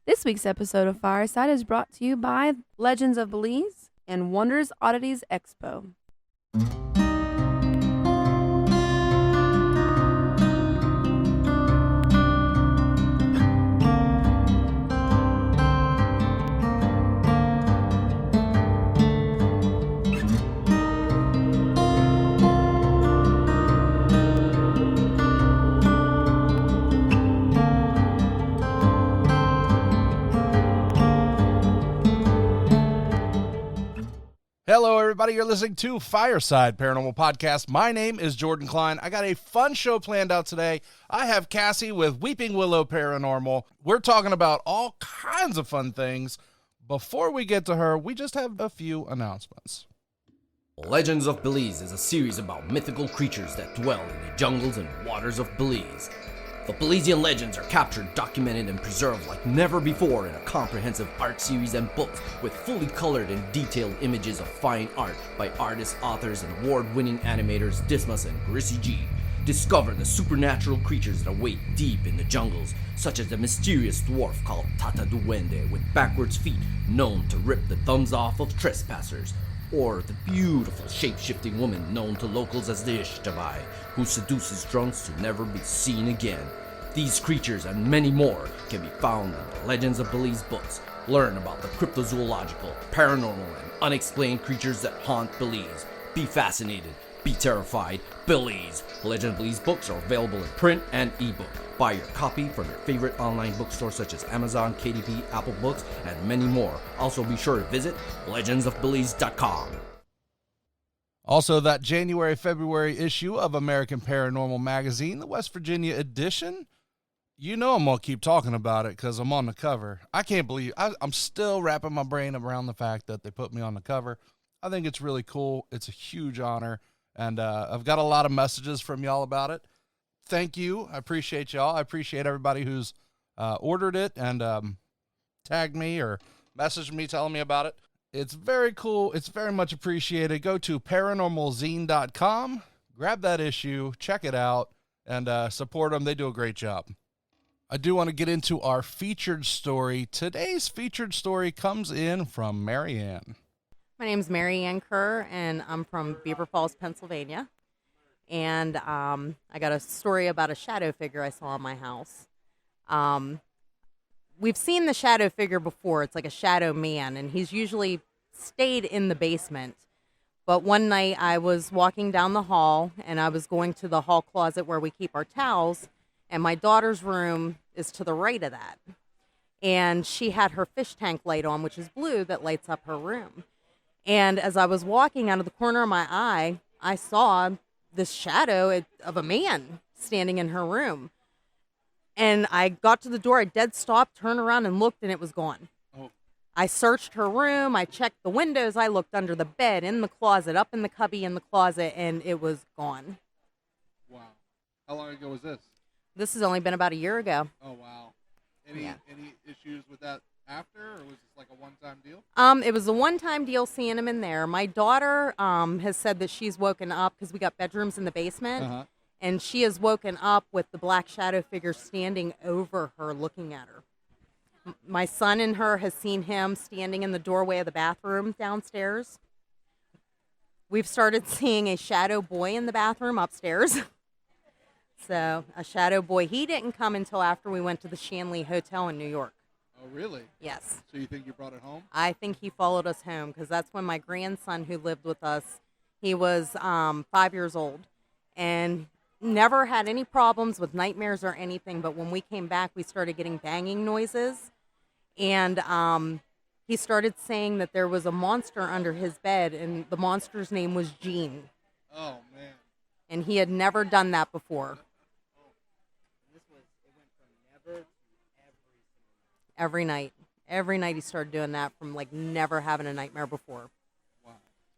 This week's episode of Fireside is brought to you by Legends of Belize and Wonders Oddities Expo. Hello, everybody. You're listening to Fireside Paranormal Podcast. My name is Jordan Cline. I got a fun show planned out today. I have Kassy with Weeping Willow Paranormal. We're talking about all kinds of fun things. Before we get to her, we just have a few announcements. Legends of Belize is a series about mythical creatures that dwell in the jungles and waters of Belize. The Belizean legends are captured, documented, and preserved like never before in a comprehensive art series and books with fully colored and detailed images of fine art by artists, authors, and award-winning animators Discus and Kassy G. Discover the supernatural creatures that await deep in the jungles, such as the mysterious dwarf called Tata Duende with backwards feet known to rip the thumbs off of trespassers, or the beautiful shape-shifting woman known to locals as the Ishtabai, who seduces drunks to never be seen again. These creatures and many more can be found in the Legends of Belize books. Learn about the cryptozoological, paranormal, and unexplained creatures that haunt Belize. Be fascinated, be terrified, Belize. Legend of Belize books are available in print and ebook. Buy your copy from your favorite online bookstores such as Amazon, KDP, Apple Books, and many more. Also be sure to visit legendsofbelize.com. Also, that January-February issue of American Paranormal Magazine, the West Virginia edition, you know I'm going to keep talking about it because I'm on the cover. I can't believe I'm still wrapping my brain around the fact that they put me on the cover. I think it's really cool. It's a huge honor, and I've got a lot of messages from y'all about it. Thank you. I appreciate y'all. I appreciate everybody who's ordered it and tagged me or messaged me telling me about it. It's very cool. It's very much appreciated. Go to paranormalzine.com, grab that issue, check it out, and support them. They do a great job. I do want to get into our featured story. Today's featured story comes in from Marianne. My name's Marianne Kerr, and I'm from Beaver Falls, Pennsylvania. And I got a story about a shadow figure I saw in my house. We've seen the shadow figure before. It's like a shadow man, and he's usually stayed in the basement. But one night I was walking down the hall, and I was going to the hall closet where we keep our towels, and my daughter's room is to the right of that. And she had her fish tank light on, which is blue, that lights up her room. And as I was walking, out of the corner of my eye, I saw this shadow of a man standing in her room. And I got to the door, I dead stopped, turned around and looked, and it was gone. Oh. I searched her room, I checked the windows, I looked under the bed, in the closet, up in the cubby in the closet, and it was gone. Wow. How long ago was this? This has only been about a year ago. Oh, wow. Any issues with that after, or was this like a one-time deal? It was a one-time deal seeing him in there. My daughter has said that she's woken up, because we got bedrooms in the basement, Uh-huh. and she has woken up with the black shadow figure standing over her, looking at her. My son and her has seen him standing in the doorway of the bathroom downstairs. We've started seeing a shadow boy in the bathroom upstairs. So, a shadow boy. He didn't come until after we went to the Shanley Hotel in New York. Oh, really? Yes. So you think you brought it home? I think he followed us home, because that's when my grandson, who lived with us, he was 5 years old, and never had any problems with nightmares or anything, but when we came back, we started getting banging noises, and he started saying that there was a monster under his bed, and the monster's name was Gene. Oh, man. And he had never done that before. Every night. Every night he started doing that, from like never having a nightmare before. Wow.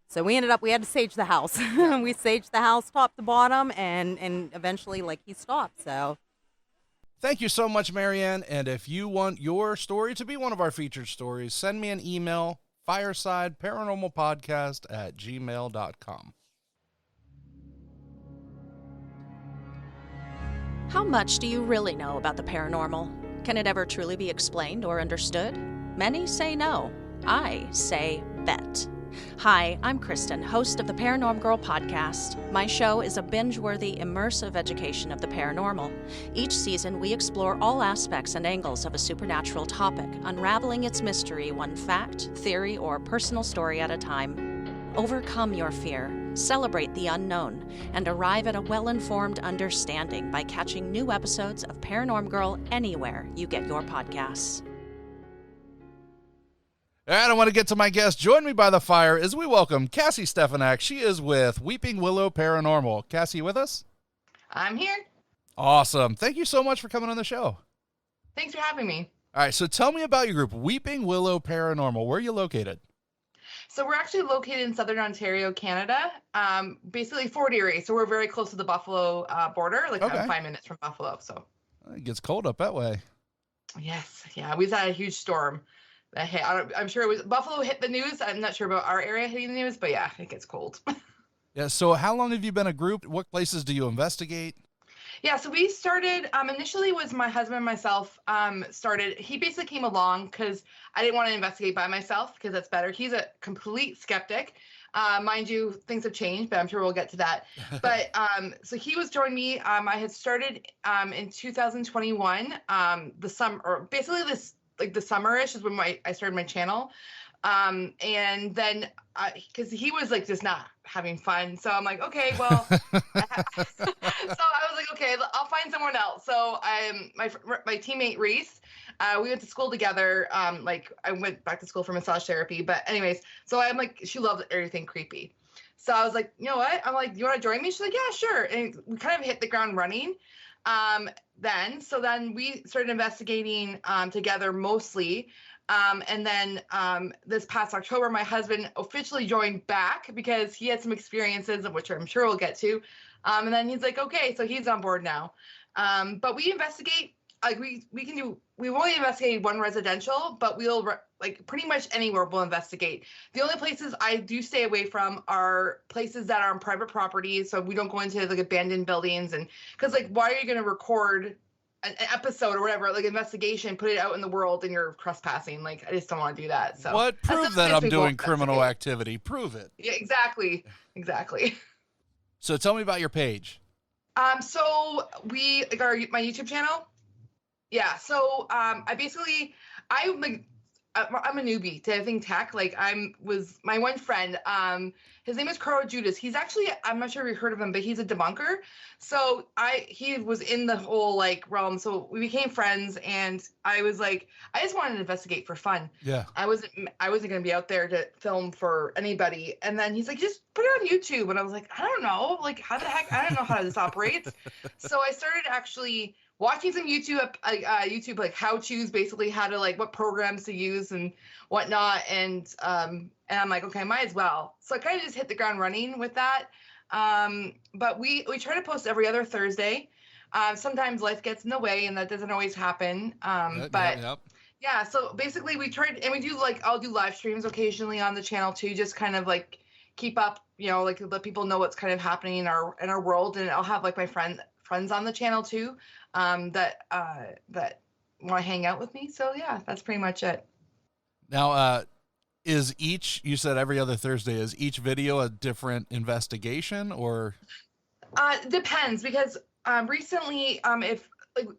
So we had to sage the house. We saged the house top to bottom, and eventually he stopped. So Thank you so much, Marianne. And if you want your story to be one of our featured stories, send me an email, firesideparanormalpodcast@gmail.com. How much do you really know about the paranormal? Can it ever truly be explained or understood? Many say no. I say bet. Hi, I'm Kristen, host of the Paranormal Girl podcast. My show is a binge-worthy, immersive education of the paranormal. Each season, we explore all aspects and angles of a supernatural topic, unraveling its mystery one fact, theory, or personal story at a time. Overcome your fear, celebrate the unknown, and arrive at a well-informed understanding by catching new episodes of Paranormal Girl anywhere you get your podcasts. And I want to get to my guest. Join me by the fire as we welcome Kassy Stefanac. She is with Weeping Willow Paranormal. Kassy, you with us? I'm here. Awesome. Thank you so much for coming on the show. Thanks for having me. All right, so tell me about your group, Weeping Willow Paranormal. Where are you located? So we're actually located in Southern Ontario, Canada, basically Fort Erie. So we're very close to the Buffalo border, like Okay. 5 minutes from Buffalo. So It gets cold up that way. yes, yeah, we had a huge storm that hit. I'm sure it was Buffalo hit the news. I'm not sure about our area hitting the news, but yeah, it gets cold. Yeah, so how long have you been a group? What places do you investigate? Yeah, so we started, initially was my husband and myself started. He basically came along because I didn't want to investigate by myself because that's better. He's a complete skeptic. Mind you, things have changed, but I'm sure we'll get to that. But so he was joining me. I had started in 2021, the summer, or basically this, like the summer-ish is when I started my channel. And then because he was like just not having fun, so I'm like, okay, well, so I was like, okay, I'll find someone else. So my teammate Reese, we went to school together. Like I went back to school for massage therapy, but anyways, so I'm like, she loved everything creepy. So I was like, you know what? I'm like, do you want to join me? She's like, yeah, sure. And we kind of hit the ground running. Then we started investigating together mostly. And then this past October, my husband officially joined back because he had some experiences, of which I'm sure we'll get to. And then he's like, okay, so he's on board now. But we investigate, like we've only investigated one residential, but we'll like pretty much anywhere we'll investigate. The only places I do stay away from are places that are on private property. So we don't go into like abandoned buildings, and because like, why are you going to record an episode or whatever, like investigation, put it out in the world and you're trespassing? Like, I just don't want to do that. So What? Prove that I'm doing criminal activity. Prove it. Yeah, exactly. So tell me about your page. So we like my YouTube channel. Yeah. So I'm a newbie to everything tech. Like my one friend, his name is Carl Judas. He's actually, I'm not sure if you heard of him, but he's a debunker. So he was in the whole like realm. So we became friends, and I was like, I just wanted to investigate for fun. Yeah. I wasn't going to be out there to film for anybody. And then he's like, just put it on YouTube. And I was like, I don't know, like how the heck, I don't know how this operates. So I started actually watching some YouTube like how-tos, basically how to like what programs to use and whatnot, and I'm like, okay, might as well. So I kind of just hit the ground running with that. But we try to post every other Thursday. Sometimes life gets in the way, and that doesn't always happen. Yeah. So basically, we tried, and we do like I'll do live streams occasionally on the channel too, just kind of like keep up, like let people know what's kind of happening in our world, and I'll have like my friends on the channel too. That want to hang out with me. So yeah, that's pretty much it. Now, you said every other Thursday, is each video a different investigation, or? Depends, because recently,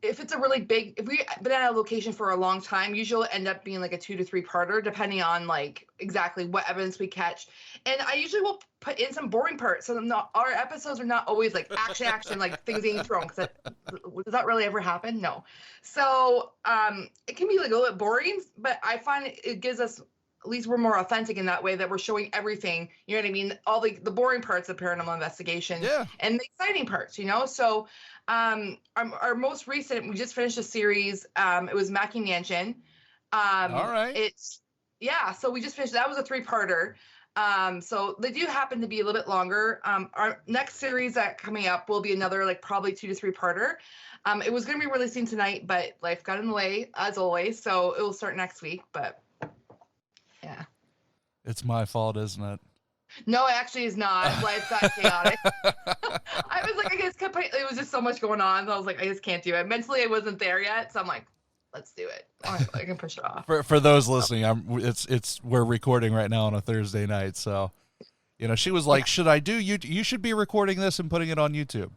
if it's a really big, if we've been at a location for a long time, usually end up being like a 2 to 3 parter, depending on like exactly what evidence we catch. And I usually will put in some boring parts, so our episodes are not always like action, like things being thrown. Does that really ever happen? No. So it can be like a little bit boring, but I find it gives us, at least we're more authentic in that way, that we're showing everything, you know what I mean? All the boring parts of paranormal investigation, and the exciting parts, So our most recent, we just finished a series. It was Mackie Mansion. All right. So we just finished, that was a 3-parter. So they do happen to be a little bit longer. Our next series that coming up will be another like probably 2 to 3-parter. It was going to be releasing tonight, but life got in the way as always. So it will start next week, but yeah. It's my fault, isn't it? No, it actually is not. Life got chaotic. I was like, it was just so much going on. So I was like, I just can't do it. Mentally, I wasn't there yet. So I'm like, let's do it. I can push it off. For those listening, we're recording right now on a Thursday night, so she was like, "Should I do you should be recording this and putting it on YouTube.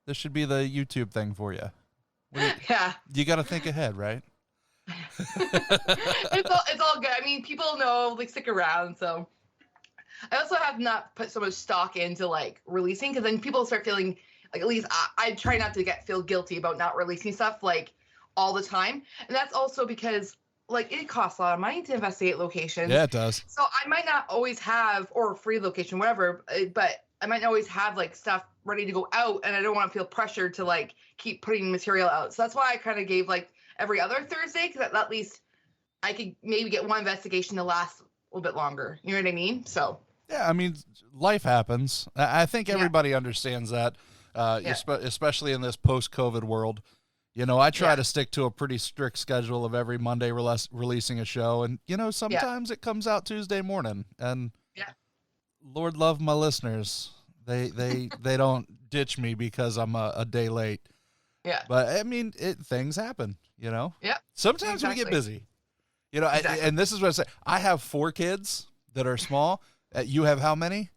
This should be the YouTube thing for you." Yeah. You got to think ahead, right? It's all good. I mean, people know, like, stick around. So I also have not put so much stock into like releasing, because then people start feeling like, at least I try not to feel guilty about not releasing stuff like all the time. And that's also because like it costs a lot of money to investigate locations. Yeah, it does. So I might not always have, or free location, whatever, but I might not always have like stuff ready to go out, and I don't want to feel pressured to like keep putting material out. So that's why I kind of gave like every other Thursday, because at least I could maybe get one investigation to last a little bit longer. You know what I mean? So yeah, I mean, life happens. I think everybody understands that, especially in this post-COVID world. I try to stick to a pretty strict schedule of every Monday releasing a show, and sometimes it comes out Tuesday morning, and Lord love my listeners. They don't ditch me because I'm a day late. Yeah. But I mean, things happen, Yeah. Sometimes we get busy. Exactly. And this is what I say. I have 4 kids that are small. You have how many?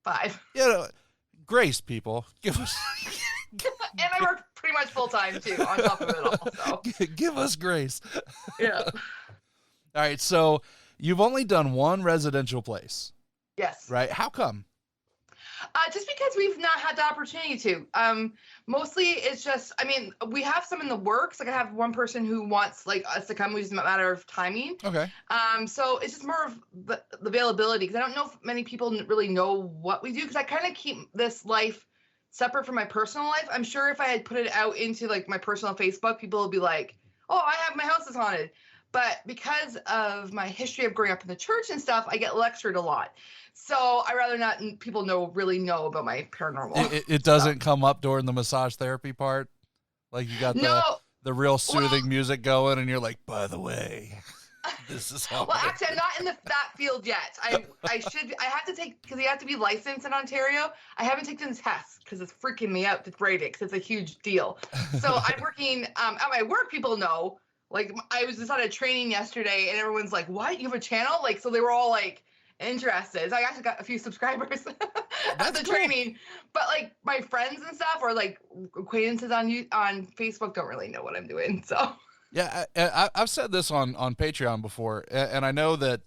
5. Grace, people. Give us And I work pretty much full time too, on top of it all. So. Give us grace. Yeah. All right, so you've only done one residential place. Yes. Right? How come? Just because we've not had the opportunity to. Mostly it's just, I mean, we have some in the works. Like I have one person who wants like us to come. It's a matter of timing. Okay. So it's just more of the availability, because I don't know if many people really know what we do, because I kind of keep this life separate from my personal life. I'm sure if I had put it out into like my personal Facebook, people would be like, "Oh, my house is haunted." But because of my history of growing up in the church and stuff, I get lectured a lot. So I rather not people really know about my paranormal. It doesn't come up during the massage therapy part? Like you got the real soothing music going, and you're like, "By the way, this is how." Well, actually, I'm not in that field yet. I have to take, because you have to be licensed in Ontario. I haven't taken the test because it's freaking me out to grade it, because it's a huge deal. So I'm working at my work. People know. Like I was just on a training yesterday, and everyone's like, "What? You have a channel?" Like, so they were all like interested. So I actually got a few subscribers at the training, but like my friends and stuff, or like acquaintances on Facebook, don't really know what I'm doing. So yeah, I've said this on Patreon before, and I know that,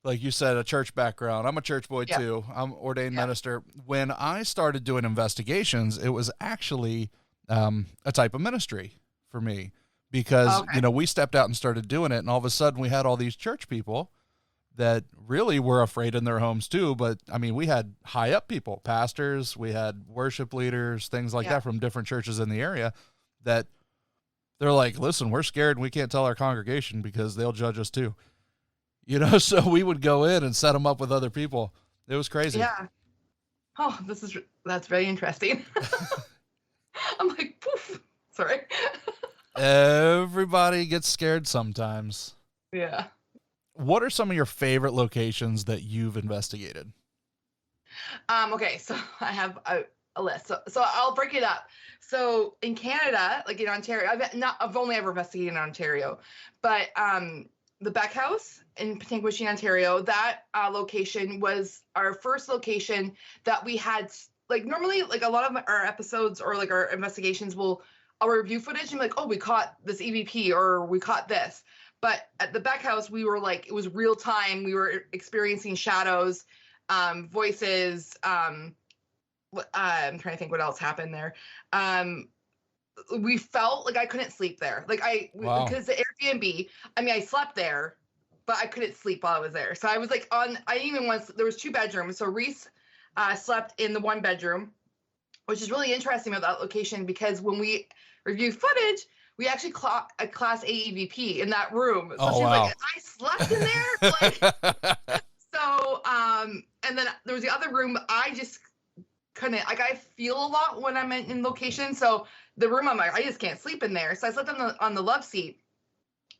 like you said, a church background. I'm a church boy too. I'm ordained minister. When I started doing investigations, it was actually a type of ministry for me, because we stepped out and started doing it, and all of a sudden we had all these church people that really were afraid in their homes too. But I mean, we had high up people, pastors, we had worship leaders, things like that from different churches in the area, that they're like, "Listen, we're scared, and we can't tell our congregation because they'll judge us too." So we would go in and set them up with other people. It was crazy. Yeah. Oh, that's very interesting. I'm like, poof. Sorry. Everybody gets scared sometimes. Yeah. What are some of your favorite locations that you've investigated? Okay, so I have a list. So I'll break it up. So in Canada, like in Ontario, I've only ever investigated in Ontario, but the Beck House in Petanquishene, Ontario, that location was our first location that we had. Like normally, like a lot of our episodes or like our investigations I'll review footage and be like, "Oh, we caught this EVP," or "We caught this." But at the Beck House, we were like, it was real time. We were experiencing shadows, voices. I'm trying to think what else happened there. We felt like I couldn't sleep there. Like because the Airbnb, I mean, I slept there, but I couldn't sleep while I was there. So I was like there was 2 bedrooms. So Reese slept in the 1 bedroom, which is really interesting about that location, because when we review footage, we actually caught a Class A EVP in that room. So she was like, "I slept in there?" Like, so, and then there was the other room. I just couldn't, like, I feel a lot when I'm in location. So the room, I'm like, I just can't sleep in there. So I slept on the love seat,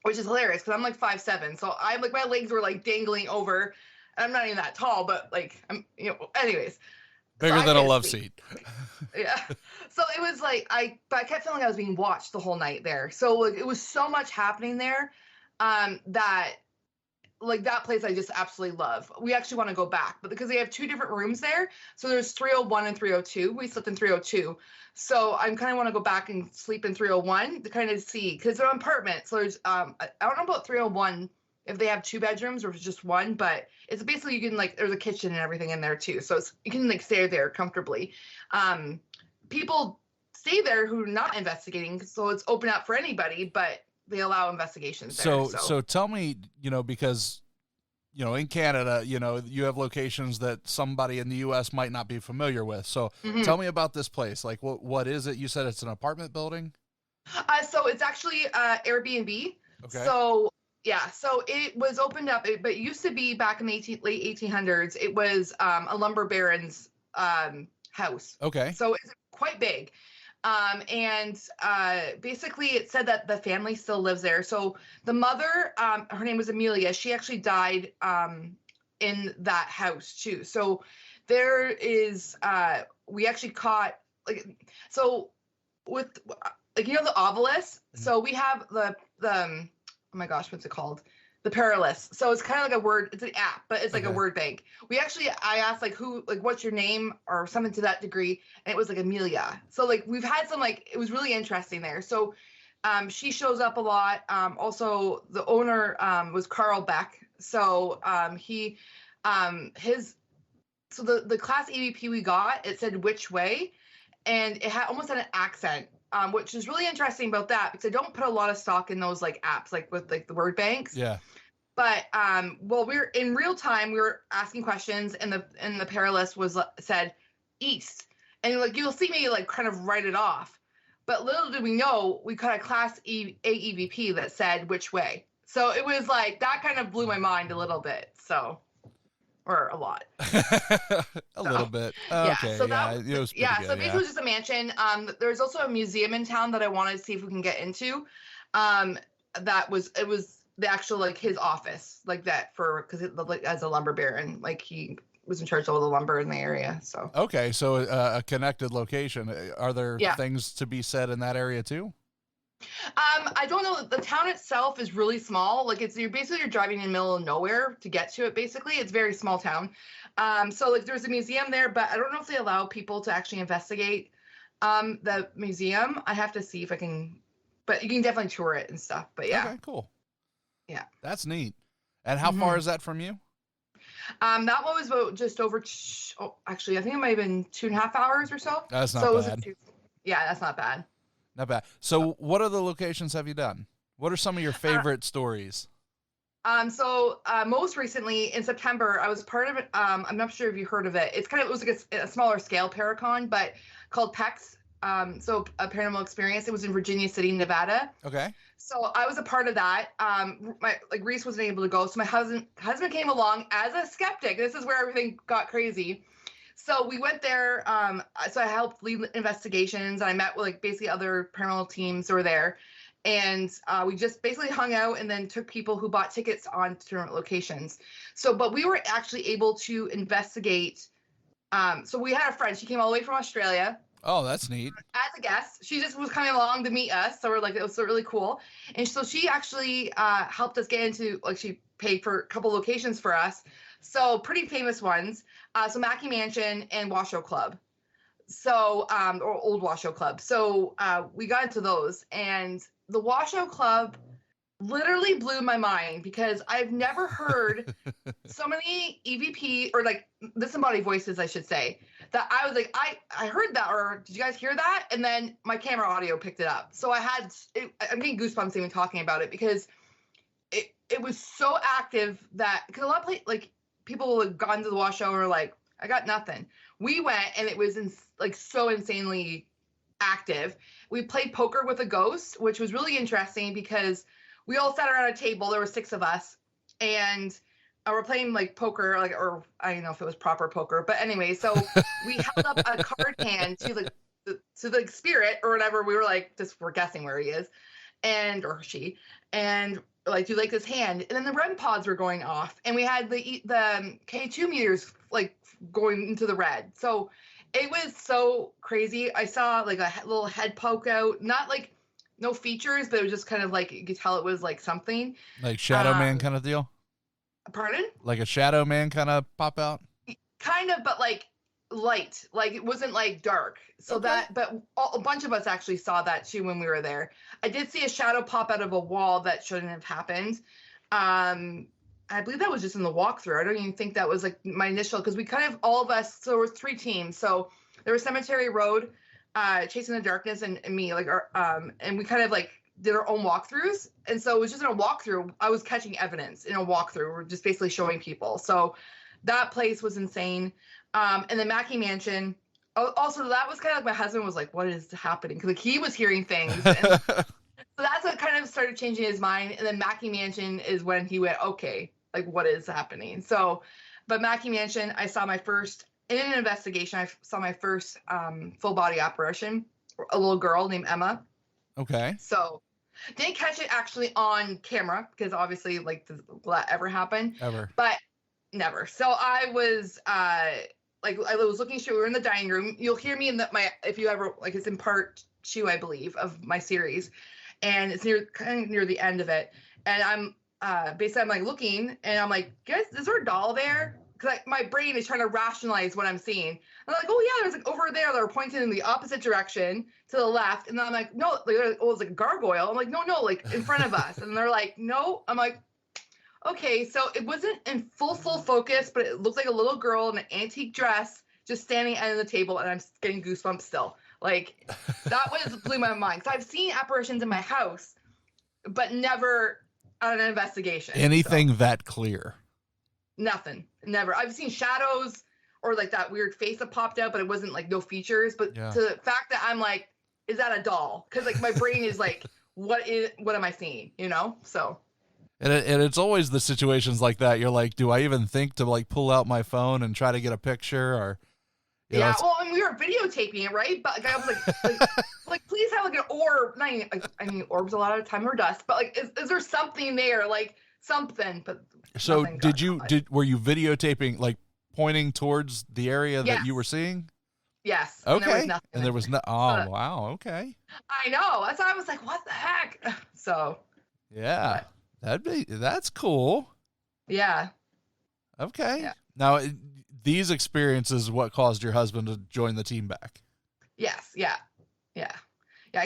which is hilarious because I'm like 5'7". So I'm like, my legs were like dangling over, and I'm not even that tall, but like, anyways. Bigger I than a couldn't love sleep. seat. Yeah. So it was like but I kept feeling I was being watched the whole night there. So like it was so much happening there, that like that place I just absolutely love. We actually want to go back, but because they have two different rooms there, so there's 301 and 302. We slept in 302, so I'm kind of want to go back and sleep in 301 to kind of see, because they're an apartment. So there's I don't know about 301 if they have two bedrooms or if it's just one, but it's basically you can like there's a kitchen and everything in there too, so you can like stay there comfortably. People stay there who are not investigating, so it's open up for anybody, but they allow investigations there. So tell me, because, in Canada, you have locations that somebody in the U.S. might not be familiar with. So tell me about this place. Like, what is it? You said it's an apartment building? So it's actually Airbnb. Okay. So yeah, so it was opened up, but it used to be back in the late 1800s. It was a lumber baron's house. Okay. So it's quite big. And basically it said that the family still lives there. So the mother, her name was Amelia. She actually died in that house too. So there is, we actually caught so with the obelisk. So we have the oh my gosh, what's it called? The Perilous. So it's kind of like a word, it's an app, but it's like a word bank. I asked what's your name or something to that degree. And it was like Amelia. So we've had some, it was really interesting there. So she shows up a lot. Also the owner was Carl Beck. So the class EVP we got, it said which way, and it had almost an accent. Which is really interesting about that, because I don't put a lot of stock in those apps with the word banks. Yeah. But we're in real time. We were asking questions, and the Perilous said east, and you'll see me kind of write it off. But little did we know, we caught a class AEVP that said which way. So it was that kind of blew my mind a little bit. So. Or a lot. Little bit. Yeah. Okay. So It was pretty good, so basically it was just a mansion. There's also a museum in town that I wanted to see if we can get into. It was the actual his office because as a lumber baron, he was in charge of all the lumber in the area. So. Okay, so a connected location. Are there things to be said in that area too? I don't know. The town itself is really small. You're driving in the middle of nowhere to get to it. Basically, it's a very small town. So there's a museum there, but I don't know if they allow people to actually investigate the museum. I have to see if I can, but you can definitely tour it and stuff. But yeah. Okay, cool. Yeah, that's neat. And how far is that from you? That one was about just over. Actually, I think it might have been 2.5 hours or so. That's not bad. Yeah, that's not bad. Not bad. So what other locations have you done? What are some of your favorite stories? So most recently in September, I was part of it. I'm not sure if you heard of it. It was a smaller scale Paracon, but called PEX. So a paranormal experience. It was in Virginia City, Nevada. Okay. So I was a part of that. Reese wasn't able to go. So my husband came along as a skeptic. This is where everything got crazy. So we went there. So I helped lead investigations, and I met with basically other paranormal teams who were there, and we just basically hung out and then took people who bought tickets on different locations. But we were actually able to investigate. So we had a friend. She came all the way from Australia. Oh, that's neat. As a guest, she just was coming along to meet us. So it was really cool. And so she actually helped us get into she paid for a couple locations for us. So pretty famous ones. So Mackey Mansion and Washoe Club. So, or Old Washoe Club. So we got into those, and the Washoe Club literally blew my mind, because I've never heard so many EVP or disembodied voices, I should say, that I was I heard that, or did you guys hear that? And then my camera audio picked it up. So I'm getting goosebumps even talking about it, because it was so active because a lot of people have gone to the Washoe and were I got nothing. We went, and it was so insanely active. We played poker with a ghost, which was really interesting, because we all sat around a table. There were 6 of us, and we're playing poker, or I don't know if it was proper poker, but anyway, so we held up a card hand to the spirit or whatever. We were we're guessing where he is, or she, and do this hand, and then the REM pods were going off, and we had the K2 meters going into the red. So It was so crazy. I saw like a little head poke out, not like no features, but it was just kind of like you could tell it was like something. Like Shadow Man kind of deal? Pardon? Like a Shadow Man kind of pop out? Kind of, but like light. Like it wasn't like dark. So but a bunch of us actually saw that too when we were there. I did see a shadow pop out of a wall that shouldn't have happened. I believe that was just in the walkthrough. I don't even think that was like my initial, because we kind of, all of us, so there were 3 teams. So there was Cemetery Road, Chasing the Darkness, and me, like, and we kind of like did our own walkthroughs. And so it was just in a walkthrough. I was catching evidence in a walkthrough. We're just basically showing people. So that place was insane. And the Mackey Mansion, also that was kind of like my husband was like, what is happening? Because like he was hearing things. And so that's what kind of started changing his mind. And then Mackey Mansion is when he went, okay, like what is happening? So, but Mackey Mansion, I saw my first, in an investigation, I saw my first full body apparition, a little girl named Emma. Okay. So didn't catch it actually on camera because obviously like will that ever happen? Ever. But never. So I was like, I was looking straight, we were in the dining room. You'll hear me in if you ever, like it's in part 2, I believe, of my series. And it's kind of near the end of it. And I'm basically I'm like looking and I'm like, guys, is there a doll there? Because like, my brain is trying to rationalize what I'm seeing. And I'm like, oh yeah, there's like over there. They're pointing in the opposite direction to the left. And then I'm like, no, like, oh, it's like a gargoyle. I'm like, no, like in front of us. And they're like, no. I'm like, okay. So it wasn't in full focus, but it looked like a little girl in an antique dress just standing at the table. And I'm getting goosebumps still. Like that blew my mind. Because I've seen apparitions in my house, but never on an investigation. Anything that clear? Nothing. Never. I've seen shadows or like that weird face that popped out, but it wasn't like no features. But to the fact that I'm like, is that a doll? Because like my brain is like, what am I seeing? You know? So. And it's always the situations like that. You're like, do I even think to like pull out my phone and try to get a picture or? Yeah, well, and we were videotaping it, right? But like, I was like, please have like an orb. Not even, I mean, orbs a lot of the time are dust, but like, is there something there, like something? But so nothing were you videotaping, like pointing towards the area that you were seeing? Yes. Okay. And there was no. Oh wow. Okay. I know. That's why I was like, what the heck? So. Yeah, that's cool. Yeah. Okay. Yeah. Now. These experiences what caused your husband to join the team back? Yes. Yeah.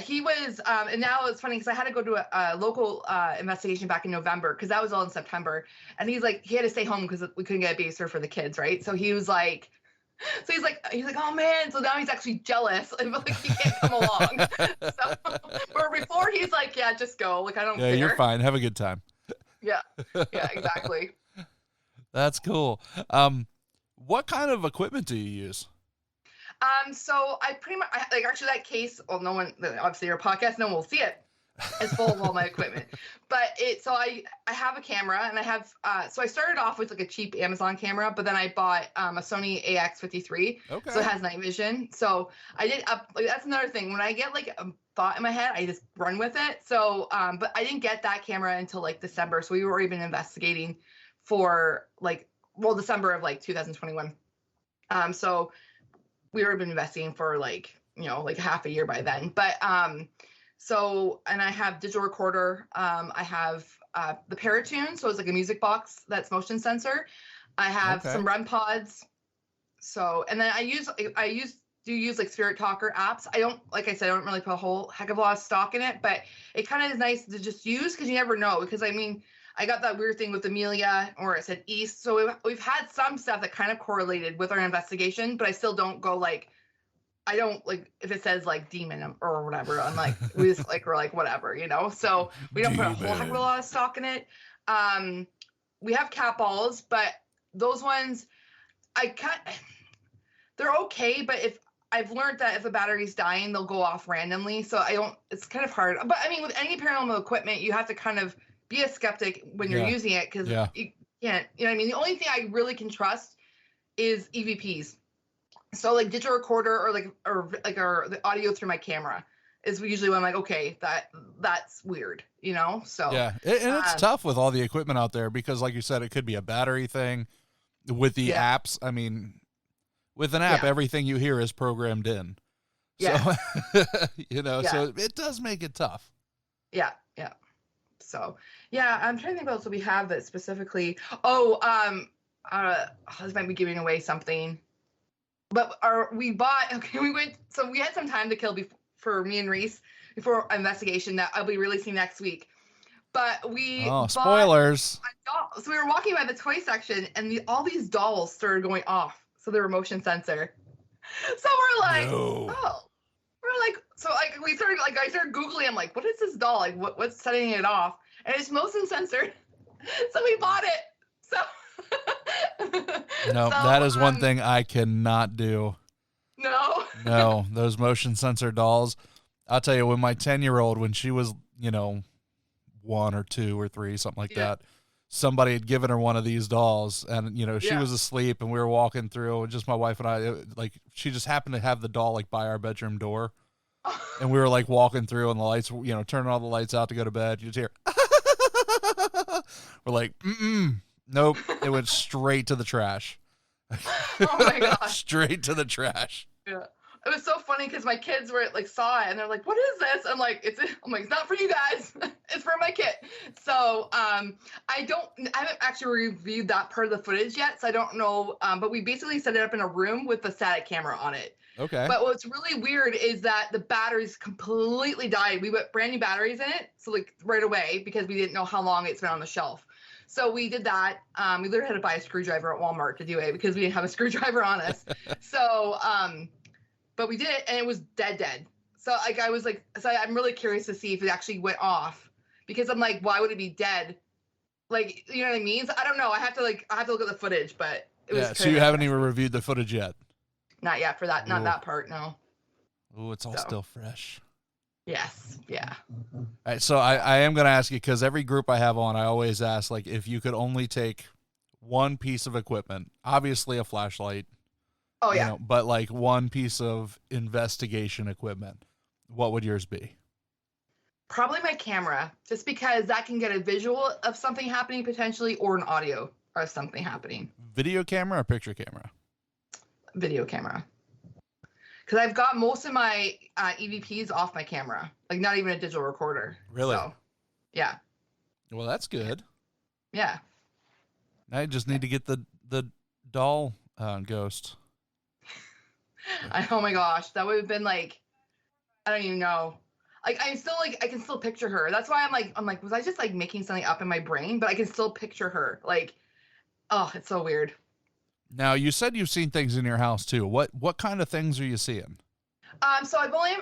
He was, and now it's funny because I had to go to a local investigation back in November because that was all in September. And he's like, he had to stay home because we couldn't get a babysitter for the kids, right? So he was like, he's like, oh man. So now he's actually jealous. Like he can't come along. So, where before he's like, yeah, just go. Like I don't care. Yeah, you're fine. Have a good time. Yeah, exactly. That's cool. What kind of equipment do you use? So I pretty much like actually that case. Well, no one, obviously your podcast, no one will see it. It's full of all my equipment, but so I have a camera and I have so I started off with like a cheap Amazon camera, but then I bought a Sony AX53. Okay. So it has night vision. So I did like that's another thing. When I get like a thought in my head, I just run with it. So but I didn't get that camera until like December. So we were already been investigating for like. Well, December of like 2021. So we were been investigating for like, like half a year by then. But so, and I have digital recorder. I have the Paratune. So it's like a music box that's motion sensor. I have some REM pods. So, and then I use like Spirit Talker apps. I don't, like I said, I don't really put a whole heck of a lot of stock in it, but it kind of is nice to just use because you never know. Because I mean, I got that weird thing with Amelia, or it said East. So we've had some stuff that kind of correlated with our investigation, but I still don't go like, I don't like if it says like demon or whatever. I'm like, we just like, we're like, whatever, So we don't put a whole heck of a lot of stock in it. We have cat balls, but those ones, they're okay. But if I've learned that if a battery's dying, they'll go off randomly. So it's kind of hard. But I mean, with any paranormal equipment, you have to kind of be a skeptic when you're using it because you can't, you know what I mean? The only thing I really can trust is EVPs. So like digital recorder or the audio through my camera is usually when I'm like, okay, that's weird, So yeah, and it's tough with all the equipment out there because, like you said, it could be a battery thing with the apps. I mean, With an app, Yeah. everything you hear is programmed in. Yeah. So, so it does make it tough. Yeah. Yeah. So, yeah, I'm trying to think what else we have that specifically. Oh, this might be giving away something. But we had some time to kill for me and Reese before Investigation that I'll be releasing next week. But we bought spoilers. a doll. So we were walking by the toy section and all these dolls started going off. So they were motion sensor. So we're like, No. oh. We're like, so like I started Googling, I'm like, what is this doll? Like what's setting it off? And it's motion censored. So we bought it. So No, that is one thing I cannot do. No. No, those motion sensor dolls. I'll tell you, when my 10-year-old, when she was, 1 or 2 or 3, something like that, somebody had given her one of these dolls, and she was asleep, and we were walking through, and just my wife and I, she just happened to have the doll like by our bedroom door, and we were like walking through, and the lights, turning all the lights out to go to bed. You just hear, we're like, nope, it went straight to the trash. Oh my gosh. Straight to the trash. Yeah. It was so funny because my kids were saw it and they're like, "What is this?" I'm like, "It's not for you guys. It's for my kid." So I haven't actually reviewed that part of the footage yet, so I don't know. But we basically set it up in a room with the static camera on it. Okay. But what's really weird is that the batteries completely died. We put brand new batteries in it, so right away because we didn't know how long it's been on the shelf. So we did that. We literally had to buy a screwdriver at Walmart to do it because we didn't have a screwdriver on us. So but we did it, and it was dead. So I'm really curious to see if it actually went off, because I'm like, why would it be dead? You know what I mean? So I don't know. I have to look at the footage, but it was. So you haven't even reviewed the footage yet? Not yet for that. Not that part. No. Oh, it's all still fresh. Yes. Yeah. All right, so I am going to ask you, because every group I have on, I always ask, if you could only take one piece of equipment, obviously a flashlight. Oh, yeah. But one piece of investigation equipment, what would yours be? Probably my camera, just because that can get a visual of something happening potentially, or an audio of something happening. Video camera or picture camera? Video camera. Because I've got most of my EVPs off my camera, not even a digital recorder. Really? So, yeah. Well, that's good. Yeah. Now you just need to get the doll ghost. Oh my gosh, that would have been I don't even know. I'm still I can still picture her. That's why I'm like, was I just making something up in my brain? But I can still picture her. Oh, it's so weird. Now, you said you've seen things in your house too. What kind of things are you seeing? So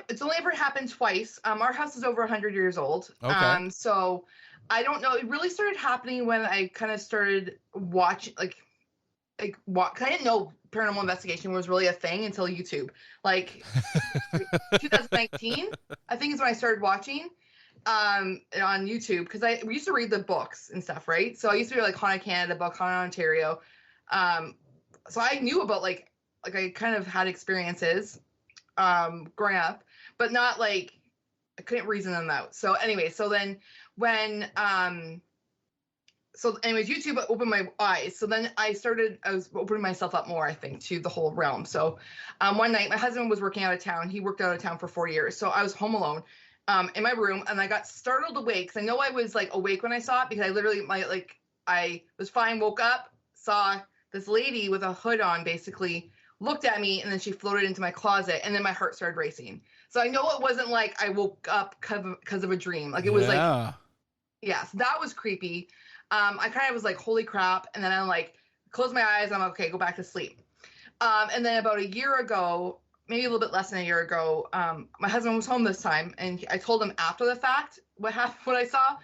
it's only ever happened twice. Our house is over 100 years old. Okay. So I don't know. It really started happening when I kind of started watching, I didn't know paranormal investigation was really a thing until YouTube. 2019, I think is when I started watching on YouTube, because we used to read the books and stuff, right? So I used to read Haunted Canada book, Haunted Ontario. So I knew about I kind of had experiences growing up, but not I couldn't reason them out. So anyway, so then when YouTube opened my eyes. So then I was opening myself up more, I think, to the whole realm. So one night my husband was working out of town. He worked out of town for 4 years. So I was home alone in my room, and I got startled awake, because I know I was awake when I saw it, because I literally I was fine, woke up, saw this lady with a hood on, basically looked at me, and then she floated into my closet, and then my heart started racing. So I know it wasn't I woke up because of a dream. It was so that was creepy. I kind of was holy crap. And then I'm close my eyes. I'm okay, go back to sleep. And then about a year ago, maybe a little bit less than a year ago, my husband was home this time, and I told him after the fact what I saw.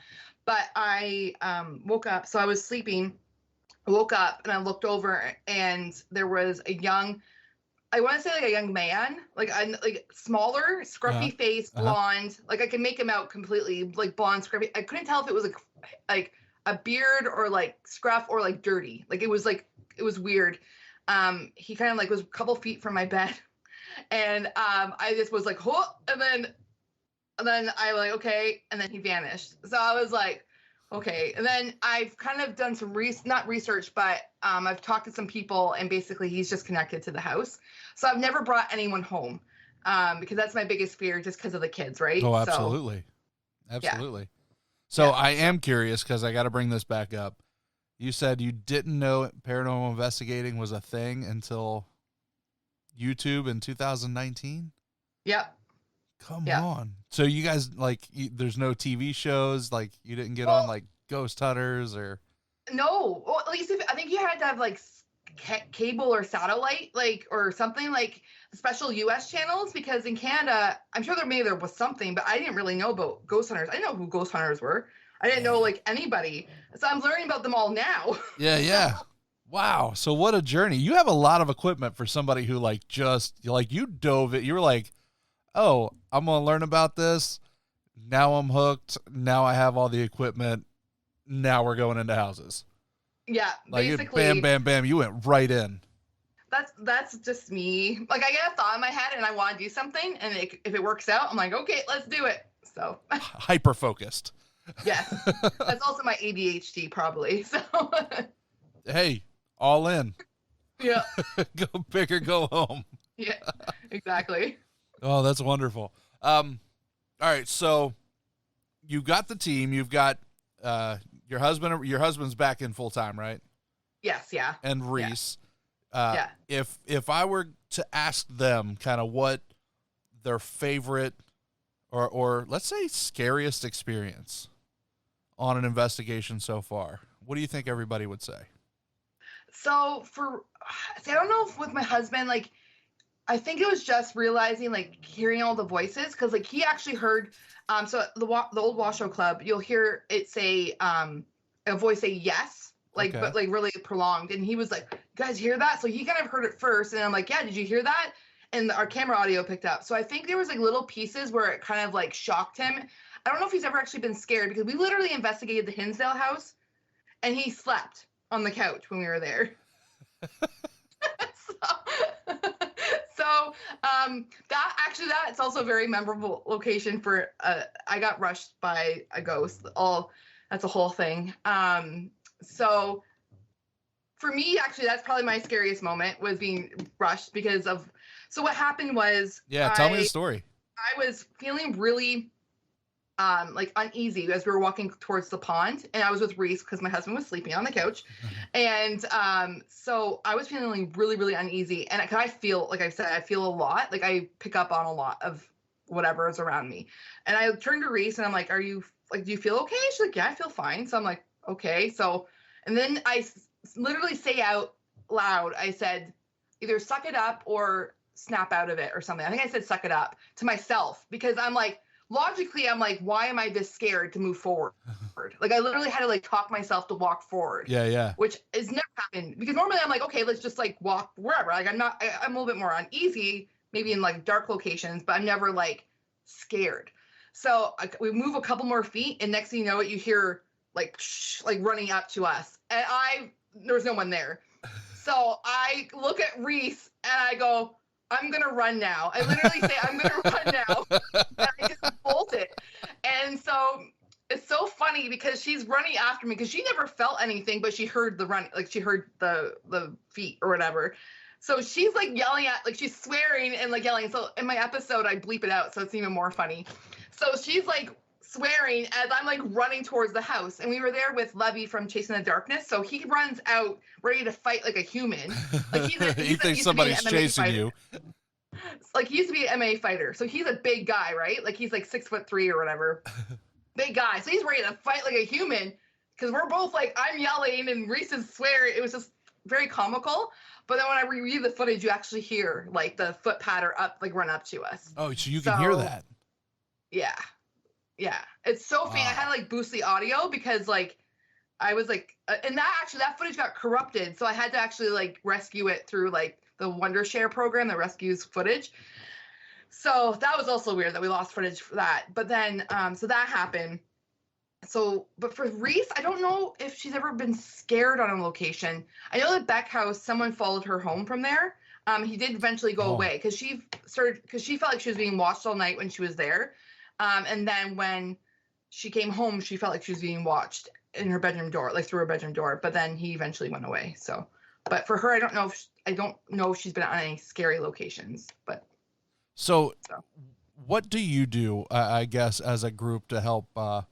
But I woke up. So I was sleeping. I woke up and I looked over, and there was a young, I want to say a young man, smaller, scruffy face, blonde. I can make him out completely, blonde, scruffy. I couldn't tell if it was a beard or scruff or dirty. It was weird. He kind of was a couple feet from my bed, and I just was and then I okay, and then he vanished. So I was Okay. And then I've kind of done some not research, but I've talked to some people, and basically he's just connected to the house. So I've never brought anyone home because that's my biggest fear, just because of the kids, right? Oh, So, absolutely. Absolutely. So I am curious, because I got to bring this back up. You said you didn't know paranormal investigating was a thing until YouTube in 2019? Yep. Come on. So you guys, like, there's no TV shows? Like, you didn't get on, like, Ghost Hunters or? No. Well, at least I think you had to have, like, cable or satellite, like, or something, like special US channels, because in Canada, I'm sure there was something, but I didn't really know about Ghost Hunters. I didn't know who Ghost Hunters were. I didn't know, like, anybody. So I'm learning about them all now. Yeah. Wow. So what a journey. You have a lot of equipment for somebody who, like, you dove it. You were like, oh, I'm going to learn about this. Now I'm hooked. Now I have all the equipment. Now we're going into houses. Yeah. Like, basically, bam, bam, bam. You went right in. That's just me. Like, I get a thought in my head and I want to do something, and if it works out, I'm like, okay, let's do it. So hyper focused. Yeah. That's also my ADHD probably. So hey, all in. Yeah. Go big or go home. Yeah, exactly. Oh, that's wonderful. All right, so you've got the team. You've got your husband. Your husband's back in full time, right? Yes. Yeah. And Reese. Yeah. If I were to ask them kind of what their favorite or let's say scariest experience on an investigation so far, what do you think everybody would say? So I don't know if with my husband, like, I think it was just realizing, like, hearing all the voices, because, like, he actually heard, so the old Washoe Club, you'll hear it say, a voice say yes, like, Okay. but, like, really prolonged, and he was like, "You guys hear that?" So he kind of heard it first, and I'm like, "Yeah, did you hear that?" And our camera audio picked up. So I think there was, like, little pieces where it kind of, like, shocked him. I don't know if he's ever actually been scared, because we literally investigated the Hinsdale house, and he slept on the couch when we were there. So that's also a very memorable location for I got rushed by a ghost. That's a whole thing. So for me, actually, that's probably my scariest moment, was being rushed because of. So what happened was, Tell me the story. I was feeling really like uneasy as we were walking towards the pond, and I was with Reese because my husband was sleeping on the couch. And so I was feeling really, really uneasy, and I feel, like I said, I feel a lot, like I pick up on a lot of whatever is around me. And I turned to Reese and I'm like, do you feel okay? She's like, yeah, I feel fine. So I'm like, okay. So, and then I literally say out loud, I said, either suck it up or snap out of it or something. I think I said suck it up to myself, because I'm like, logically, I'm like, why am I this scared to move forward? Like, I literally had to, like, talk myself to walk forward. Yeah. Which has never happened, because normally I'm like, okay, let's just, like, walk wherever. Like, I'm a little bit more uneasy, maybe in, like, dark locations, but I'm never, like, scared. So we move a couple more feet, and next thing you know it, you hear, like, like running up to us. And there was no one there. So I look at Reese and I go, I'm going to run now. I literally say, I'm going to run now. And I just bolt it. And so it's so funny because she's running after me, because she never felt anything, but she heard the run, like she heard the feet or whatever. So she's like yelling like she's swearing and like yelling. So in my episode, I bleep it out, so it's even more funny. So she's like swearing as I'm like running towards the house. And we were there with Levy from Chasing the Darkness. So he runs out ready to fight like a human. Like he thinks somebody's chasing you. Like, he used to be an MMA fighter. So he's a big guy, right? Like, he's like 6'3" or whatever. Big guy. So he's ready to fight like a human, because we're both like, I'm yelling and Reese is swearing. It was just very comical. But then when I review the footage, you actually hear like the foot patter up, like run up to us. Oh, so you can hear that. Yeah. It's so funny. I had to like boost the audio because like I was like, and that footage got corrupted. So I had to actually like rescue it through like the Wondershare program that rescues footage. So that was also weird that we lost footage for that. But then, so that happened. So, but for Reese, I don't know if she's ever been scared on a location. I know that Beck House, someone followed her home from there. He did eventually go away because she felt like she was being watched all night when she was there. And then when she came home, she felt like she was being watched in her bedroom door, like through her bedroom door. But then he eventually went away. So, but for her, I don't know if she's been on any scary locations. But so. What do you do, I guess, as a group to help, how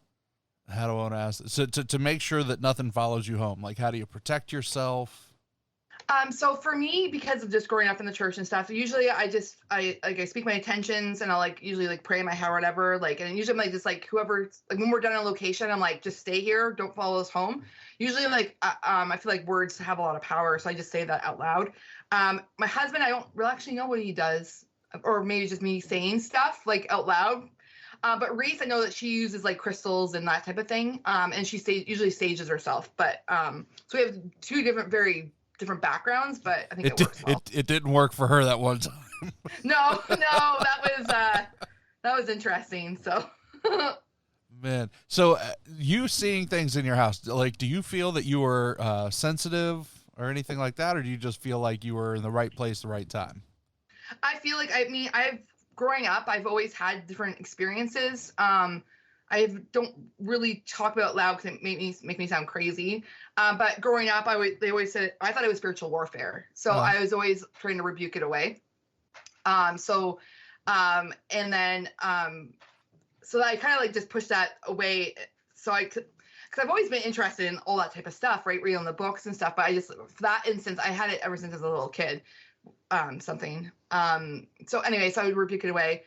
do I want to ask this? So to make sure that nothing follows you home? Like, how do you protect yourself? So for me, because of just growing up in the church and stuff, usually I speak my intentions and I'll like usually like pray in my head or whatever. Like, and usually I'm like, just like whoever, like when we're done on location, I'm like, just stay here. Don't follow us home. Usually like, I feel like words have a lot of power. So I just say that out loud. My husband, I don't really actually know what he does, or maybe just me saying stuff like out loud. But Reese, I know that she uses like crystals and that type of thing. And she usually stages herself. But so we have two very different backgrounds, but I think it works well. It didn't work for her that one time. No, that was interesting. So, man, so you seeing things in your house, like, do you feel that you were sensitive or anything like that, or do you just feel like you were in the right place, the right time? I feel like growing up, I've always had different experiences. I don't really talk about it loud because it make me sound crazy. But growing up, they always said I thought it was spiritual warfare, so I was always trying to rebuke it away. So I kind of like just pushed that away. So because I've always been interested in all that type of stuff, right? Reading the books and stuff. But for that instance, I had it ever since I was a little kid. So anyway, so I would rebuke it away.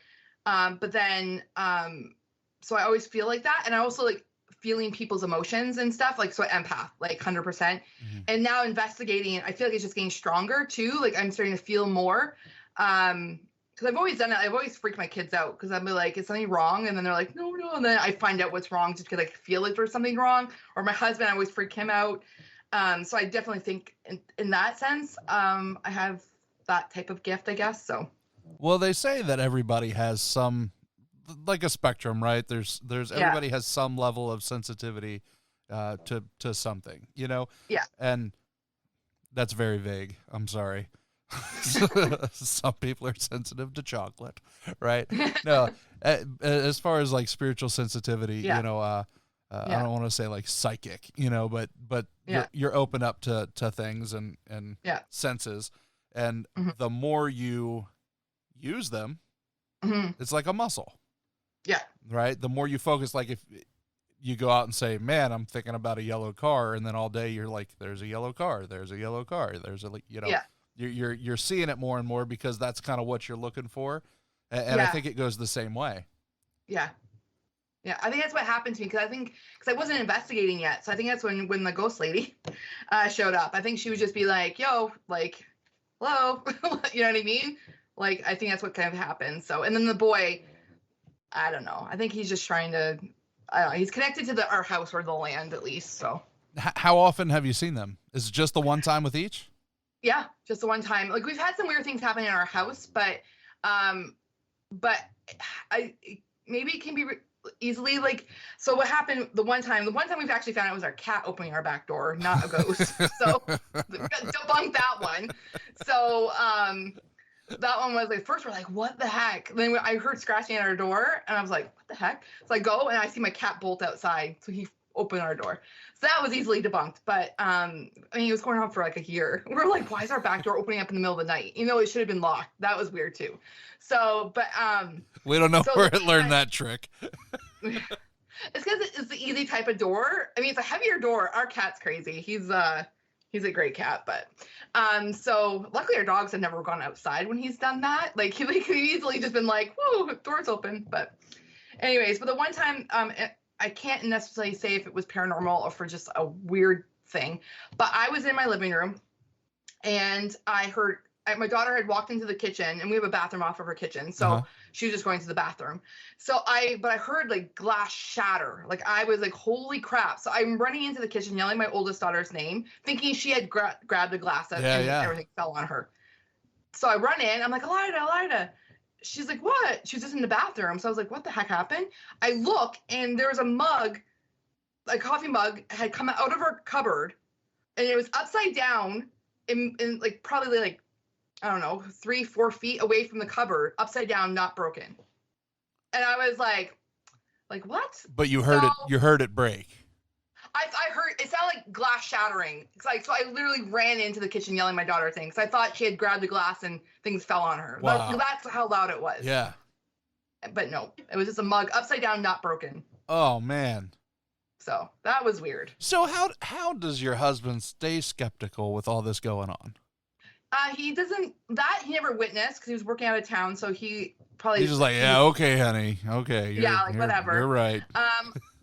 But then, so I always feel like that. And I also like feeling people's emotions and stuff. Like, so I empath, like 100%. Mm-hmm. And now investigating, I feel like it's just getting stronger too. Like I'm starting to feel more. Cause I've always done it. I've always freaked my kids out. Cause I'm like, is something wrong? And then they're like, no. And then I find out what's wrong just because I feel like there's something wrong. Or my husband, I always freak him out. So I definitely think in that sense, I have that type of gift, I guess. So, well, they say that everybody has some, like a spectrum, right? There's everybody has some level of sensitivity to something, you know? Yeah. And that's very vague. I'm sorry. Some people are sensitive to chocolate, right? No, as far as like spiritual sensitivity, you know, I don't want to say like psychic, you know, but you're open up to things and senses. And the more you use them, it's like a muscle. Yeah. Right? The more you focus, like if you go out and say, man, I'm thinking about a yellow car, and then all day you're like, there's a yellow car, there's a yellow car, there's a, you know, you're seeing it more and more because that's kind of what you're looking for. And I think it goes the same way. Yeah. Yeah, I think that's what happened to me because I wasn't investigating yet. So I think that's when the ghost lady showed up. I think she would just be like, yo, like, hello, you know what I mean? Like, I think that's what kind of happened. So, and then the boy, I don't know. I think he's just trying to, I don't know. He's connected to our house or the land at least. So. How often have you seen them? Is it just the one time with each? Yeah, just the one time. Like we've had some weird things happen in our house, but maybe it can be easily like, so what happened the one time we've actually found out was our cat opening our back door, not a ghost. So debunk that one. So, that one was like, first we're like, what the heck? Then I heard scratching at our door and I was like, what the heck? So I go and I see my cat bolt outside. So he opened our door. So that was easily debunked. But I mean, it was going on for like a year. We're like, why is our back door opening up in the middle of the night? You know, it should have been locked. That was weird too. So, but we don't know where it learned that trick. It's because it's the easy type of door. I mean, it's a heavier door. Our cat's crazy. He's a great cat, but so luckily our dogs have never gone outside when he's done that. Like he could easily just been like, whoa, door's open. But anyways, but the one time, I can't necessarily say if it was paranormal or for just a weird thing, but I was in my living room and I heard my daughter had walked into the kitchen and we have a bathroom off of her kitchen. So she was just going to the bathroom. So I heard like glass shatter. Like I was like, holy crap. So I'm running into the kitchen, yelling my oldest daughter's name, thinking she had grabbed the glass and everything fell on her. So I run in, I'm like, Elida. She's like, what? She was just in the bathroom. So I was like, what the heck happened? I look and there was a mug, a coffee mug had come out of her cupboard and it was upside down in like probably like, I don't know, 3-4 feet away from the cupboard, upside down, not broken. And I was like what? But you heard it break. I heard it sounded like glass shattering. It's like, so I literally ran into the kitchen yelling my daughter things. I thought she had grabbed the glass and things fell on her. Wow. That's how loud it was. Yeah. But no, it was just a mug upside down, not broken. Oh man. So that was weird. So how does your husband stay skeptical with all this going on? He never witnessed because he was working out of town. So he probably He's just like, yeah, okay, honey, okay, whatever. You're right.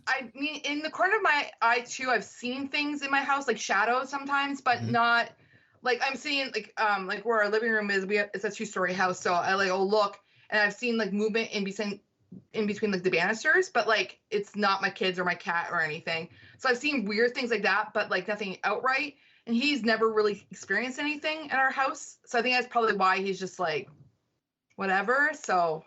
I mean, in the corner of my eye too, I've seen things in my house, like shadows sometimes, but not like I'm seeing like where our living room is. It's a 2-story house, so I look and I've seen like movement in between like the banisters, but like it's not my kids or my cat or anything. So I've seen weird things like that, but like nothing outright. And he's never really experienced anything in our house, so I think that's probably why he's just like whatever. So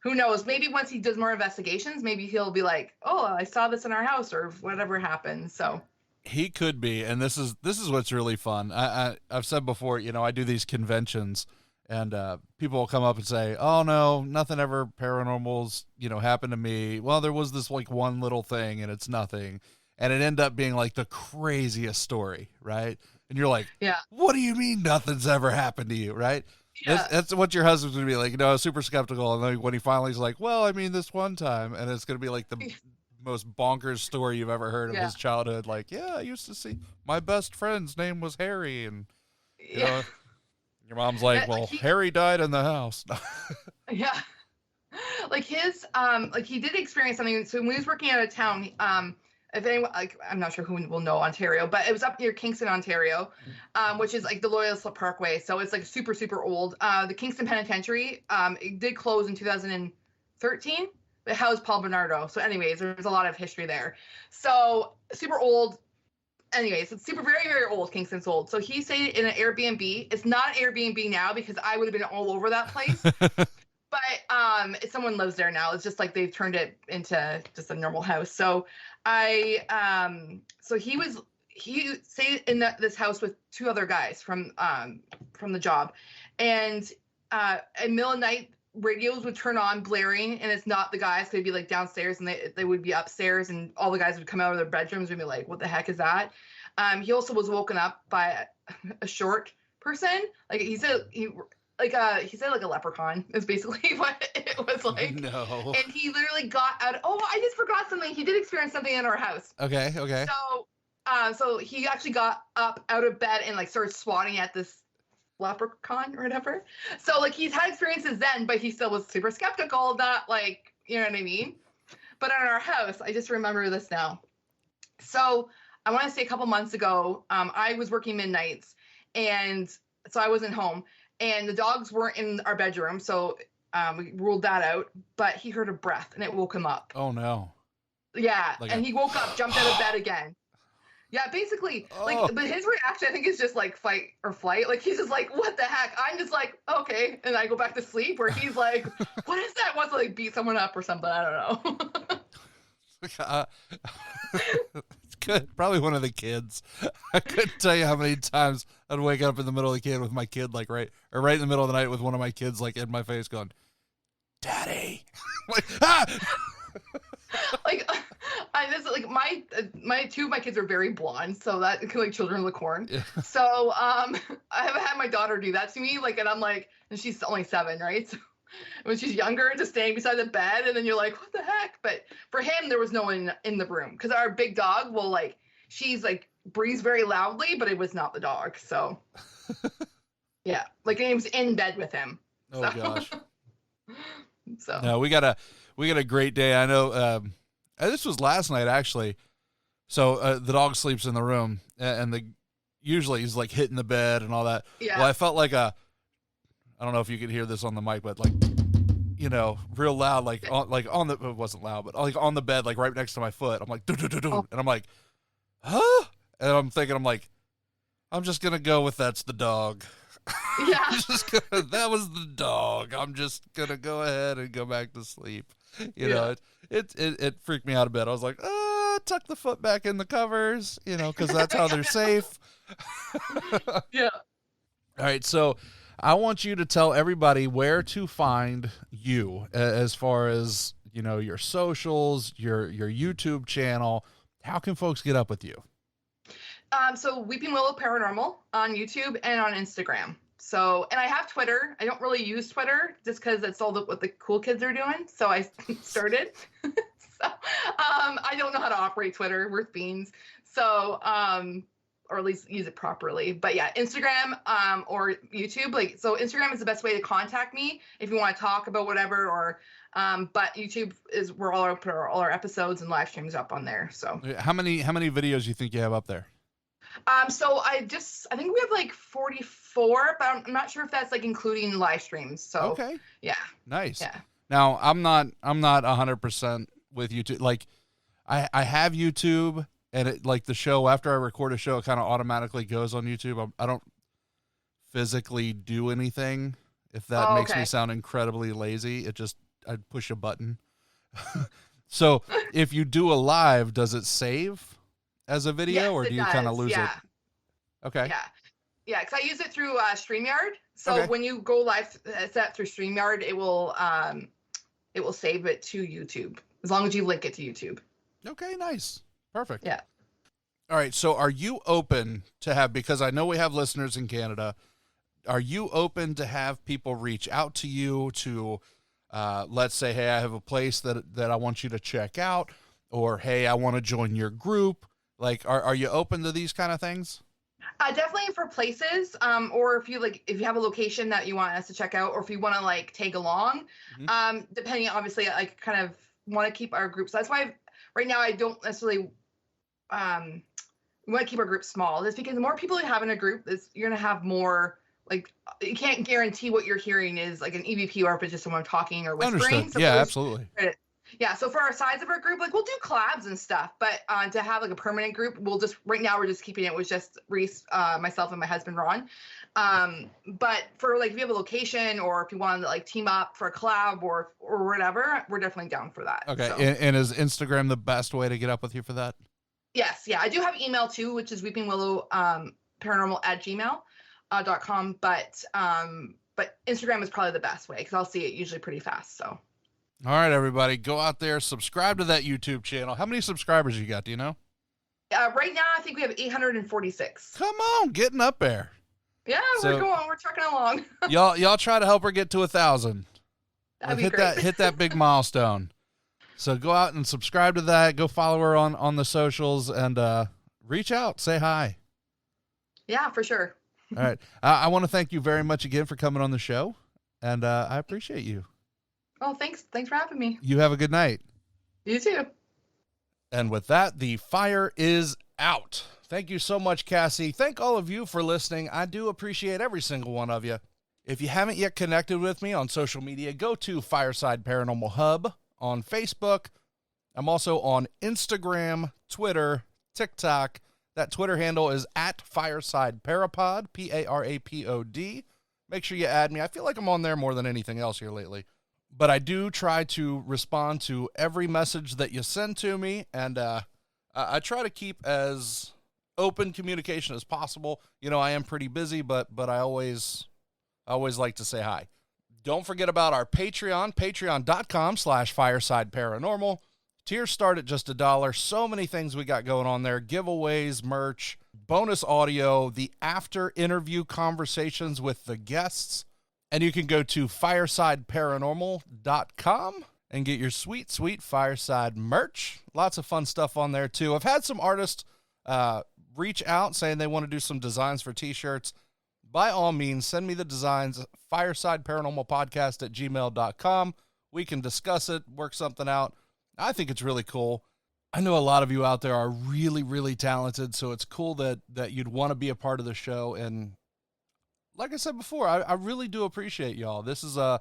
who knows? Maybe once he does more investigations, maybe he'll be like, "Oh, I saw this in our house," or whatever happened. So he could be, and this is what's really fun. I've said before, I do these conventions, and people will come up and say, "Oh no, nothing ever paranormal's happened to me." Well, there was this like one little thing, and it's nothing, and it ended up being like the craziest story, right? And you're like, yeah, what do you mean nothing's ever happened to you, right? Yeah. That's what your husband's gonna be like, super skeptical, and then when he finally is like, well, I mean, this one time, and it's gonna be like the most bonkers story you've ever heard of his childhood. Like, yeah, I used to see my best friend's name was Harry, and your mom's like, well, Harry died in the house. Yeah, like his like he did experience something. So when he was working out of town, if anyone, like, I'm not sure who will know Ontario, but it was up near Kingston, Ontario, which is like the Loyalist Parkway. So it's like super, super old. The Kingston Penitentiary, it did close in 2013. It housed Paul Bernardo. So anyways, there's a lot of history there. So super old. Anyways, it's super, very, very old. Kingston's old. So he stayed in an Airbnb. It's not an Airbnb now because I would have been all over that place. But someone lives there now. It's just like they've turned it into just a normal house. So so he stayed in this house with 2 other guys from the job, and at middle of night radios would turn on blaring, and it's not the guys. They'd be like downstairs, and they would be upstairs, and all the guys would come out of their bedrooms and be like, "What the heck is that?" He also was woken up by a short person. Like he said like a leprechaun is basically what it was like. No. And he literally got out. Oh, I just forgot something. He did experience something in our house. Okay. So he actually got up out of bed and like started swatting at this leprechaun or whatever. So like he's had experiences then, but he still was super skeptical that, like, you know what I mean? But in our house, I just remember this now. So I want to say a couple months ago, I was working midnights, and so I wasn't home. And the dogs weren't in our bedroom, so we ruled that out. But he heard a breath, and it woke him up. Oh, no. Yeah, and he woke up, jumped out of bed again. Yeah, basically, but his reaction, I think, is just like fight or flight. Like, he's just like, what the heck? I'm just like, okay. And I go back to sleep, where he's like, what is that? Wants to, like, beat someone up or something. I don't know. It's good. Probably one of the kids. I couldn't tell you how many times I'd wake up in the middle of the kid with my kid, like right in the middle of the night with one of my kids, like in my face going, "Daddy." Like, ah! My 2 of my kids are very blonde, so that like children of the corn. Yeah. So I haven't had my daughter do that to me, like, and I'm like, and she's only 7, right? So when she's younger, just staying beside the bed, and then you're like, what the heck? But for him, there was no one in the room, because our big dog will, like, she's like breathes very loudly, but it was not the dog. So yeah, like, he was in bed with him. Oh, so. Gosh. So no, we got a great day. I know this was last night, actually. So the dog sleeps in the room, and usually he's like hitting the bed and all that. Yeah. Well, I felt like I don't know if you could hear this on the mic, but like, real loud, like on the, it wasn't loud, but like on the bed, like right next to my foot. I'm like, and I'm like, huh? And I'm thinking, I'm just going to go with that's the dog. Yeah. That was the dog. I'm just going to go ahead and go back to sleep. It freaked me out a bit. I was like, tuck the foot back in the covers, because that's how they're safe. Yeah. All right. So I want you to tell everybody where to find you as far as, your socials, your YouTube channel. How can folks get up with you? So Weeping Willow Paranormal on YouTube and on Instagram. So, and I have Twitter. I don't really use Twitter just because that's all what the cool kids are doing. So I started. So I don't know how to operate Twitter, worth beans. So, or at least use it properly. But yeah, Instagram or YouTube. Like, so Instagram is the best way to contact me if you want to talk about whatever. Or, but YouTube is where all our episodes and live streams up on there. So how many videos you think you have up there? So I think we have like 44, but I'm not sure if that's like including live streams. So okay, yeah, nice. Yeah. Now I'm not 100% with YouTube. Like I have YouTube, and it, like the show, after I record a show, it kind of automatically goes on YouTube. I don't physically do anything. If that makes me sound incredibly lazy, I'd push a button. So if you do a live, does it save as a video, yes, or do you kind of lose it? Okay. Yeah, because I use it through StreamYard. So when you go live set through StreamYard, it will save it to YouTube as long as you link it to YouTube. Okay, nice. Perfect. Yeah. All right, so are you open to have, because I know we have listeners in Canada, are you open to have people reach out to you to, let's say, hey, I have a place that I want you to check out, or hey, I want to join your group? Like, are you open to these kind of things? Definitely for places, or if you have a location that you want us to check out, or if you want to like tag along, depending, obviously, I kind of want to keep our group. So that's why right now I don't necessarily want to keep our group small. Just because the more people you have in a group, you're gonna have more. Like, you can't guarantee what you're hearing is like an EVP or if it's just someone talking or whispering. Understood. So Yeah, absolutely. Yeah, so for our size of our group, like, we'll do collabs and stuff, but to have like a permanent group, right now we're just keeping it with just Reese, myself, and my husband Ron. But for like, if you have a location, or if you want to like team up for a collab or whatever, we're definitely down for that. Okay, so. and is Instagram the best way to get up with you for that? Yes, yeah, I do have email too, which is weepingwillow paranormal@gmail.com, but Instagram is probably the best way because I'll see it usually pretty fast. So. All right, everybody, go out there, subscribe to that YouTube channel. How many subscribers you got? Do you know? Right now, I think we have 846. Come on, getting up there. Yeah, we're trucking along. y'all try to help her get to 1,000. That'd be great. Hit that big milestone. So go out and subscribe to that. Go follow her on the socials, and reach out, say hi. Yeah, for sure. All right, I want to thank you very much again for coming on the show, and I appreciate you. Oh, thanks for having me. You have a good night. You too. And with that, the fire is out. Thank you so much, Kassy. Thank all of you for listening. I do appreciate every single one of you. If you haven't yet connected with me on social media, go to Fireside Paranormal Hub on Facebook. I'm also on Instagram, Twitter, TikTok. That Twitter handle is @FiresideParapod, PARAPOD. Make sure you add me. I feel like I'm on there more than anything else here lately. But I do try to respond to every message that you send to me, and I try to keep as open communication as possible. You know, I am pretty busy, but I always like to say hi. Don't forget about our Patreon, patreon.com/firesideparanormal. Tiers start at just $1. So many things we got going on there. Giveaways, merch, bonus audio, the after interview conversations with the guests. And you can go to firesideparanormal.com and get your sweet, sweet Fireside merch. Lots of fun stuff on there, too. I've had some artists reach out saying they want to do some designs for T-shirts. By all means, send me the designs, firesideparanormalpodcast@gmail.com. We can discuss it, work something out. I think it's really cool. I know a lot of you out there are really, really talented, so it's cool that you'd want to be a part of the show. And like I said before, I really do appreciate y'all. This is a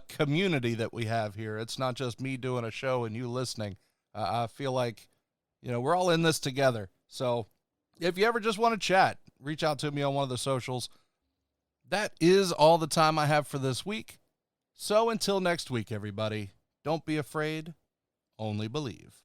community that we have here. It's not just me doing a show and you listening. I feel like, we're all in this together. So if you ever just want to chat, reach out to me on one of the socials. That is all the time I have for this week. So until next week, everybody, don't be afraid, only believe.